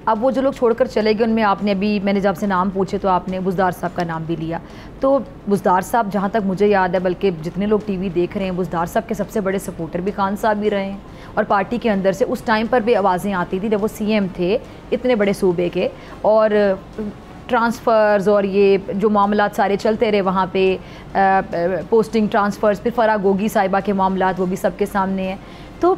अब वो जो लोग छोड़कर चले गए उनमें आपने अभी, मैंने जब से नाम पूछे तो आपने बुज़दार साहब का नाम भी लिया। तो बुज़दार साहब जहाँ तक मुझे याद है, बल्कि जितने लोग टीवी देख रहे हैं, बुज़दार साहब के सबसे बड़े सपोर्टर भी खान साहब भी रहे हैं। और पार्टी के अंदर से उस टाइम पर भी आवाज़ें आती थी जब वो सीएम थे इतने बड़े सूबे के, और ट्रांसफ़र्स और ये जो मामलात सारे चलते रहे वहाँ पे, पोस्टिंग ट्रांसफ़र्स, फिर फ़राह गोगी साहिबा के मामलात, वो भी सबके सामने हैं। तो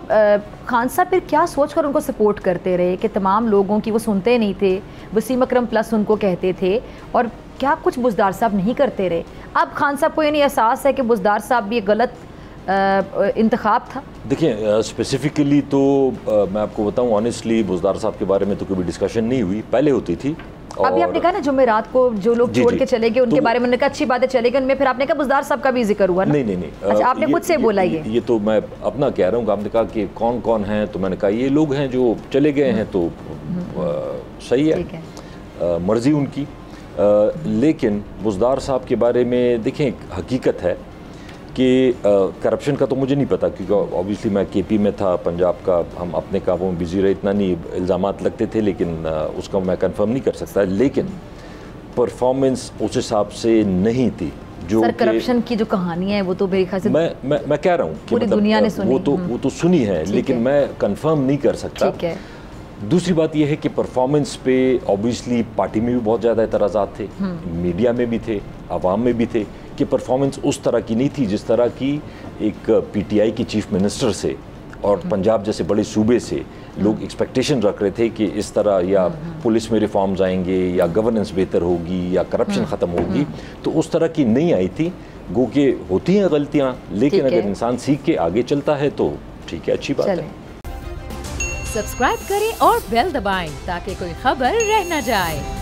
खान साहब फिर क्या सोच कर उनको सपोर्ट करते रहे कि तमाम लोगों की वो सुनते नहीं थे, वसीम अकरम प्लस उनको कहते थे, और क्या कुछ बुज़दार साहब नहीं करते रहे? अब खान साहब को ये नहीं एहसास है कि बुज़दार साहब भी एक गलत इंतखाब था? देखिए स्पेसिफ़िकली तो मैं आपको बताऊं ऑनेस्टली, बुज़दार साहब के बारे में तो कभी डिस्कशन नहीं हुई, पहले होती थी। अभी आपने कहा ना जुमेरात को जो लोग छोड़ के चले गए उनके बारे में, उन्होंने कहा अच्छी बात है चले गए, उनमें फिर आपने कहा बुज़दार साहब का भी जिक्र हुआ ना? नहीं, अच्छा, आपने खुद से बोला ये तो मैं अपना कह रहा हूँ। आपने कहा कि कौन कौन हैं, तो मैंने कहा ये लोग हैं जो चले गए हैं, तो सही है, मर्ज़ी उनकी। लेकिन बुज़दार साहब के बारे में देखें, हकीकत है कि करप्शन का तो मुझे नहीं पता, क्योंकि ऑब्वियसली मैं केपी में था, पंजाब का, हम अपने कामों में बिजी रहे, इतना नहीं इल्ज़ामात लगते थे, लेकिन उसका मैं कंफर्म नहीं कर सकता। लेकिन परफॉर्मेंस उस हिसाब से नहीं थी जो सर, करप्शन की जो कहानियाँ हैं वो तो मेरे ख्याल से मैं कह रहा हूँ कि पूरी दुनिया ने सुनी, वो तो सुनी है, लेकिन मैं कंफर्म नहीं कर सकता। ठीक है। दूसरी बात यह है कि परफॉर्मेंस पे ऑब्वियसली पार्टी में भी बहुत ज़्यादा एतराज़ात थे, मीडिया में भी थे, आवाम में भी थे, कि परफॉर्मेंस उस तरह की नहीं थी जिस तरह की एक पीटीआई की चीफ मिनिस्टर से और पंजाब जैसे बड़े सूबे से लोग एक्सपेक्टेशन रख रहे थे कि इस तरह या पुलिस में रिफॉर्म्स आएंगे, या गवर्नेंस बेहतर होगी, या करप्शन ख़त्म होगी। तो उस तरह की नहीं आई थी। गो के होती हैं गलतियाँ, लेकिन अगर इंसान सीख के आगे चलता है तो ठीक है, अच्छी बात है। सब्सक्राइब करें और बेल दबाएं ताकि कोई खबर रह न जाए।